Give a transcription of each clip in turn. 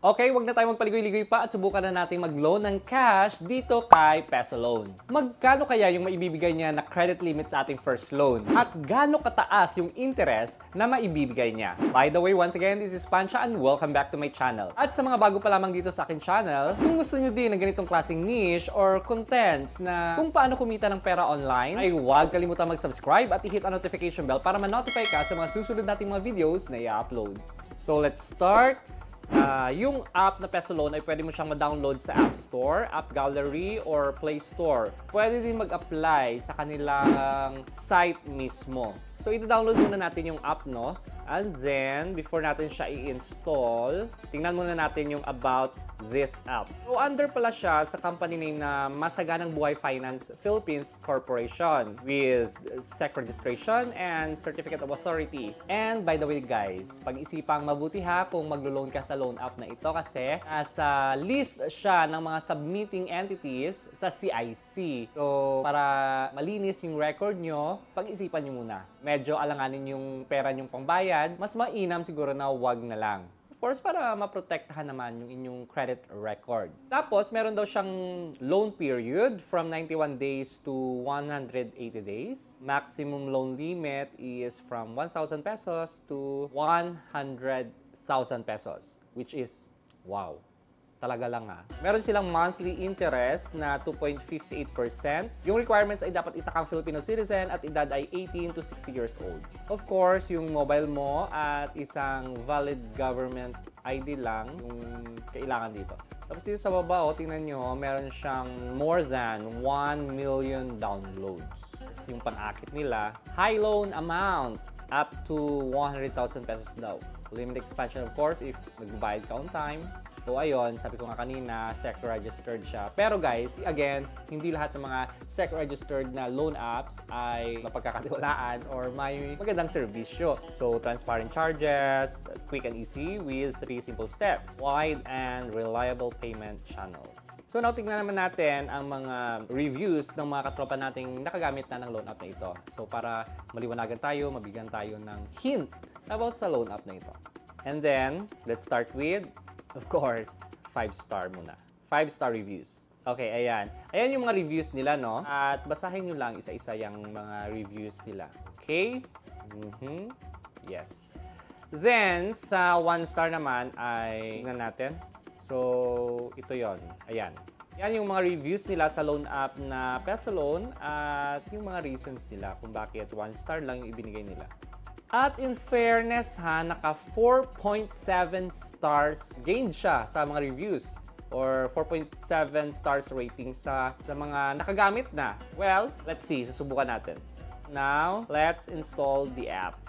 Okay, wag na tayo magpaligoy-ligoy pa at subukan na natin mag-loan ng cash dito kay Peso Loan. Magkano kaya yung maibibigay niya na credit limit sa ating first loan? At gaano kataas yung interest na maibibigay niya? By the way, once again, this is Pancha and welcome back to my channel. At sa mga bago pa lamang dito sa akin channel, kung gusto nyo din ng ganitong klaseng niche or contents na kung paano kumita ng pera online, ay huwag kalimutan mag-subscribe at i-hit ang notification bell para ma-notify ka sa mga susunod nating mga videos na i-upload. So let's start. Yung app na Peso Loan ay pwede mo siyang ma-download sa App Store, App Gallery, or Play Store. Pwede din mag-apply sa kanilang site mismo. So, i-download muna natin yung app, no? And then, before natin siya i-install, tingnan muna natin yung about this app. So, under pala siya sa company name na Masaganang Buhay Finance Philippines Corporation with SEC registration and certificate of authority. And by the way, guys, pag-isipang mabuti ha kung maglo-loan ka sa loan app na ito kasi nasa list siya ng mga submitting entities sa CIC. So, para malinis yung record nyo, pag-isipan nyo muna. Medyo alanganin yung pera nyong pangbayad, mas mainam siguro na wag na lang. Of course, para maprotektahan naman yung inyong credit record. Tapos, meron daw siyang loan period from 91 days to 180 days. Maximum loan limit is from 1,000 pesos to 100,000 pesos, which is, wow. Talaga lang ah. Meron silang monthly interest na 2.58%. Yung requirements ay dapat isa kang Filipino citizen at edad ay 18 to 60 years old. Of course, yung mobile mo at isang valid government ID lang yung kailangan dito. Tapos dito sa baba, tingnan nyo, meron siyang more than 1 million downloads. Tapos yung pang-akit nila, high loan amount up to 100,000 pesos daw. Limit expansion of course if nagbayad ka on time. So ayun, sabi ko nga kanina, SEC registered siya. Pero guys, again, hindi lahat ng mga SEC registered na loan apps ay mapagkakatiwalaan or may magandang serbisyo. So transparent charges, quick and easy with 3 simple steps, wide and reliable payment channels. So now tingnan naman natin ang mga reviews ng mga katropa nating nakagamit na ng loan app na ito. So para maliwanagan tayo, mabigyan tayo ng hint about sa loan app na ito. And then, let's start with, of course, 5-star muna. 5-star reviews. Okay, ayan. Ayan yung mga reviews nila, no? At basahin nyo lang isa-isa yung mga reviews nila. Okay? Yes. Then, sa 1-star naman ay, tingnan natin. So, ito yon. Ayan. Yan yung mga reviews nila sa loan app na Peso Loan at yung mga reasons nila kung bakit 1-star lang yung ibinigay nila. At in fairness ha, naka 4.7 stars gained siya sa mga reviews or 4.7 stars rating sa mga nakagamit na. Well, let's see, susubukan natin. Now, let's install the app.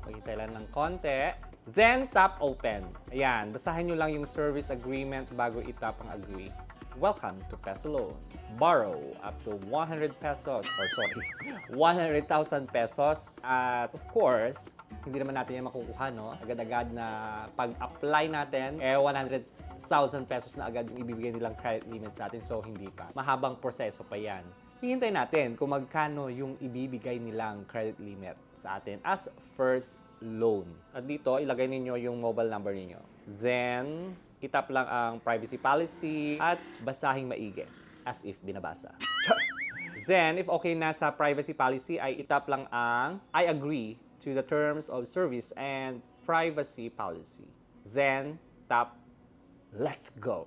Maghintay lang ng konti. Then, tap open. Ayan, basahin nyo lang yung service agreement bago itap ang agree. Welcome to Peso Loan. Borrow up to 100 pesos, or sorry, 100,000 pesos. At of course, hindi naman natin yan makukuha, no? Agad-agad na pag-apply natin, 100,000 pesos na agad yung ibibigay nilang credit limit sa atin. So, hindi pa. Mahabang proseso pa yan. Hihintay natin kung magkano yung ibibigay nilang credit limit sa atin as first loan. At dito, ilagay ninyo yung mobile number ninyo. Then, itap lang ang privacy policy at basahing maigi as if binabasa. Then, if okay na sa privacy policy, ay itap lang ang I agree to the terms of service and privacy policy. Then, tap let's go.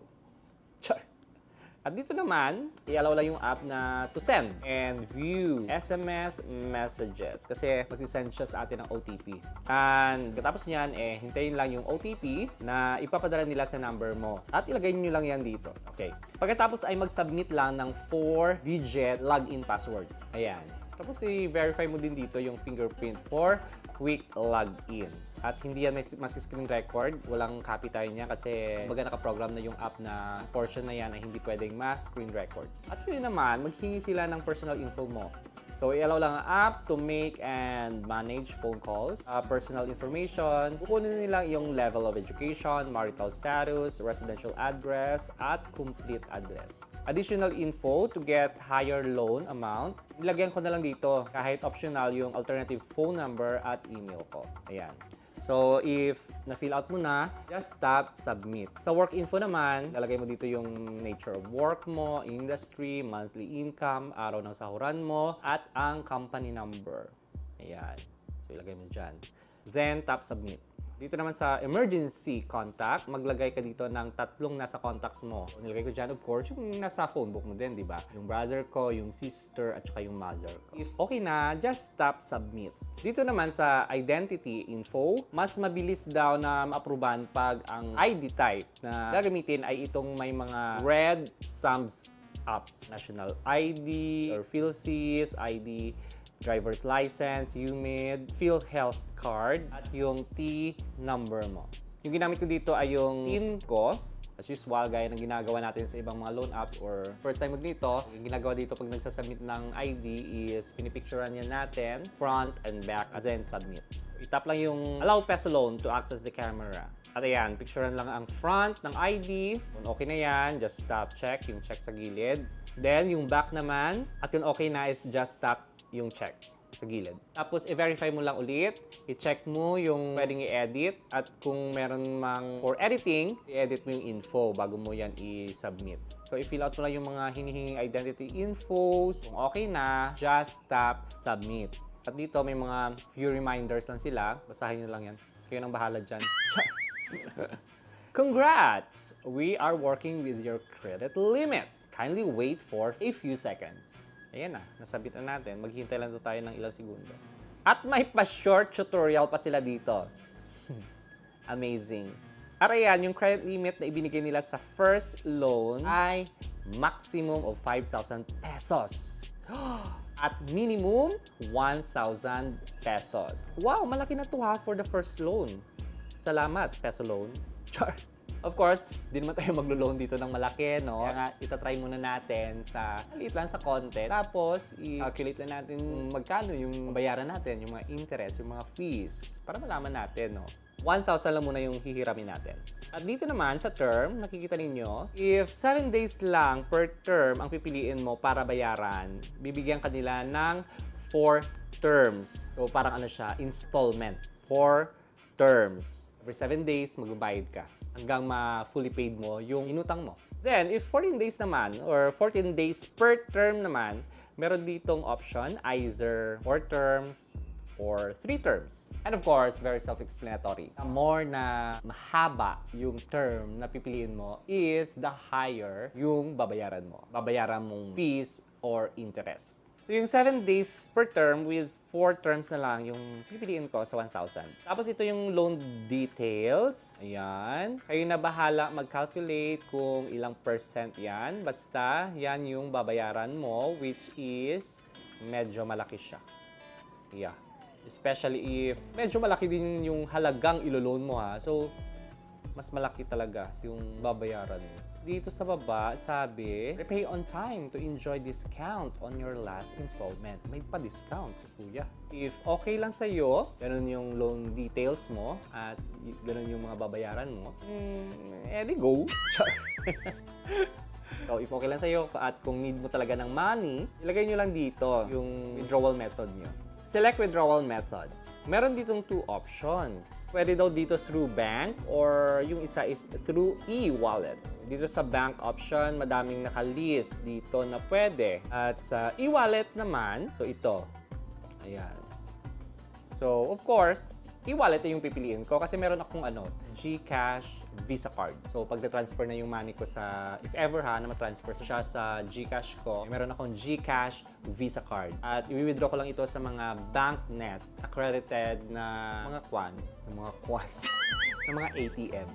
At dito naman, i-allow lang yung app na to send and view SMS messages kasi magsisend siya sa atin ng OTP. And katapos niyan, hintayin lang yung OTP na ipapadala nila sa number mo. At ilagay niyo lang yan dito. Okay. Pagkatapos ay mag-submit lang ng 4-digit login password. Ayan. Tapos i-verify mo din dito yung fingerprint for quick login. At hindi yan screen record, walang copy tayo niya kasi baga nakaprogram na yung app na portion na yan ay hindi pwedeng screen record. At yun naman, maghingi sila ng personal info mo. So, i-allow lang ang app to make and manage phone calls, personal information. Kukunin nila yung level of education, marital status, residential address, at complete address. Additional info to get higher loan amount. Ilagyan ko na lang dito kahit optional yung alternative phone number at email ko. Ayan. So, if na-fill out mo na, just tap submit. Sa work info naman, lalagay mo dito yung nature of work mo, industry, monthly income, araw ng sahuran mo, at ang company number. Ayan. So, ilagay mo dyan. Then, tap submit. Dito naman sa emergency contact, maglagay ka dito ng 3 nasa contacts mo. Nilagay ko dyan, of course, yung nasa phone book mo din, di ba? Yung brother ko, yung sister, at saka yung mother ko. If okay na, just tap submit. Dito naman sa identity info, mas mabilis daw na ma-approvean pag ang ID type na gagamitin ay itong may mga red thumbs up. National ID, or PhilSys, ID, driver's license, UMID, PhilHealth card, at yung T number mo. Yung ginamit ko dito ay yung PIN ko. As usual, gaya ng ginagawa natin sa ibang mga loan apps or first time mo dito, yung ginagawa dito pag nagsasubmit ng ID is pinipicturean yan natin, front and back, and then submit. Itap lang yung allow Peso Loan to access the camera. At ayan, picturean lang ang front ng ID. Kung okay na yan, just tap check, yung check sa gilid. Then, yung back naman, at yung okay na is just tap yung check sa gilid. Tapos, i-verify mo lang ulit. I-check mo yung pwedeng i-edit. At kung meron mang for editing, i-edit mo yung info bago mo yan i-submit. So, i-fill out mo lang yung mga hinihinging identity infos. Kung okay na, just tap submit. At dito, may mga few reminders lang sila. Basahin nyo lang yan. Kayo nang bahala dyan. Congrats! We are working with your credit limit. Kindly wait for a few seconds. Ayan na, nasabit na natin. Maghihintay lang tayo ng ilang segundo. At may pa-short tutorial pa sila dito. Amazing. At ayan, yung credit limit na ibinigay nila sa first loan ay maximum of 5,000 pesos. At minimum, 1,000 pesos. Wow, malaki na to ha for the first loan. Salamat, Peso Loan. Char. Of course, di naman tayo maglo-loan dito ng malaki, no? Kaya nga, itatry muna natin sa maliit lang sa konti. Tapos, i-calculate na natin magkano yung bayaran natin, yung mga interest, yung mga fees, para malaman natin, no? 1,000 lang muna yung hihiramin natin. At dito naman sa term, nakikita ninyo, if 7 days lang per term ang pipiliin mo para bayaran, bibigyan ka nila ng 4 terms. So, parang ano siya, installment. 4 terms. Every 7 days, magbabayad ka hanggang ma-fully paid mo yung inutang mo. Then, if 14 days naman or 14 days per term naman, meron ditong option, either 4 terms or 3 terms. And of course, very self-explanatory. The more na mahaba yung term na pipiliin mo is the higher yung babayaran mo. Babayaran mong fees or interest. So, yung 7 days per term with 4 terms na lang yung pipiliin ko sa 1,000. Tapos, ito yung loan details. Ayan. Kayo na bahala mag-calculate kung ilang percent yan. Basta, yan yung babayaran mo, which is medyo malaki siya. Yeah. Especially if medyo malaki din yung halagang ilo-loan mo ha. So, mas malaki talaga yung babayaran mo. Dito sa baba, sabi, repay on time to enjoy discount on your last installment. May pa-discount si Kuya. If okay lang sa'yo, ganun yung loan details mo, at ganun yung mga babayaran mo, edi go. So, if okay lang sa'yo, at kung need mo talaga ng money, ilagay nyo lang dito yung withdrawal method nyo. Select withdrawal method. Meron ditong 2 options. Pwede daw dito through bank or yung isa is through e-wallet. Dito sa bank option, madaming nakalist dito na pwede. At sa e-wallet naman, so ito. Ayan. So, of course, e-wallet yung pipiliin ko kasi meron akong GCash Visa card. So, pagda-transfer na yung money ko sa, if ever na ma-transfer siya sa GCash ko, meron akong GCash Visa card. At i-withdraw ko lang ito sa mga BankNet accredited na mga na mga ATM.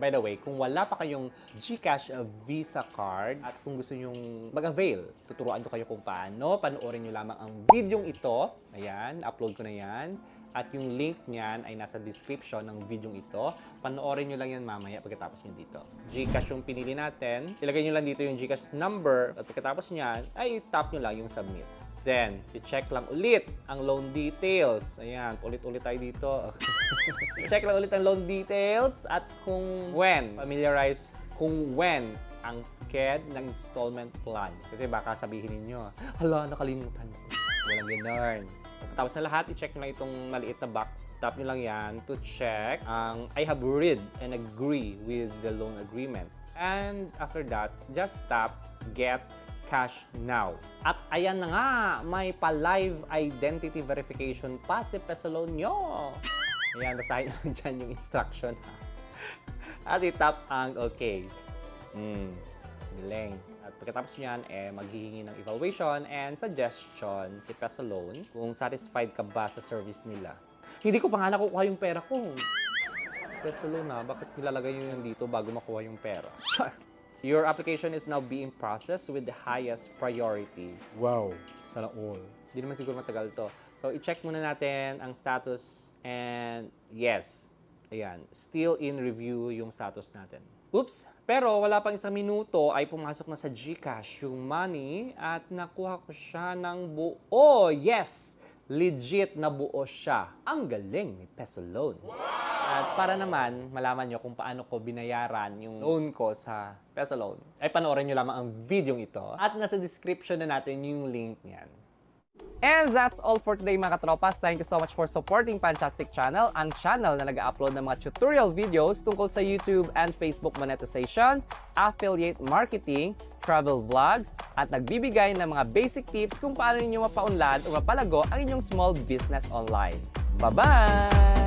By the way, kung wala pa kayong GCash Visa card at kung gusto nyong mag-avail, tuturuan ko kayo kung paano. Panoorin nyo lamang ang videong ito. Ayan, upload ko na yan. At yung link niyan ay nasa description ng video ito. Panoorin nyo lang yan mamaya pagkatapos nyo dito. GCash yung pinili natin. Ilagay nyo lang dito yung GCash number. At pagkatapos niyan, ay tap nyo lang yung submit. Then, i-check lang ulit ang loan details. Ayan, ulit-ulit tayo dito. I-check lang ulit ang loan details at kung when. Familiarize kung when ang sked ng installment plan. Kasi baka sabihin ninyo, hala, nakalimutan ko. Walang ganun. Tapos na lahat, i-check nyo lang itong maliit na box. Tap nyo lang yan to check ang I have read and agree with the loan agreement. And after that, just tap Get Cash Now. At ayan na nga, may pa-live identity verification pa si Pesalone nyo. Ayan, basahin nyo dyan yung instruction. At i-tap ang OK. Galing. At pagkatapos niyan, maghihingi ng evaluation and suggestion si Pesalone kung satisfied ka ba sa service nila. Hindi ko pa nga nakukuha yung pera ko. Pesalone bakit nilalagay nyo yun dito bago makuha yung pera? Char! Your application is now being processed with the highest priority. Wow! Sana all. Hindi naman siguro matagal to. So, i-check muna natin ang status and yes, ayan, still in review yung status natin. Oops! Pero wala pang isang minuto ay pumasok na sa GCash yung money at nakuha ko siya ng buo. Yes! Legit na buo siya. Ang galing ni Pesalone. At para naman malaman nyo kung paano ko binayaran yung loan ko sa Pesalone, ay panoorin nyo lamang ang video ito at nasa description na natin yung link niyan. And that's all for today mga katropas. Thank you so much for supporting Fantastic Channel, ang channel na nag-upload ng mga tutorial videos tungkol sa YouTube and Facebook monetization, affiliate marketing, travel vlogs, at nagbibigay ng mga basic tips kung paano ninyo mapaunlad o mapalago ang inyong small business online. Bye-bye!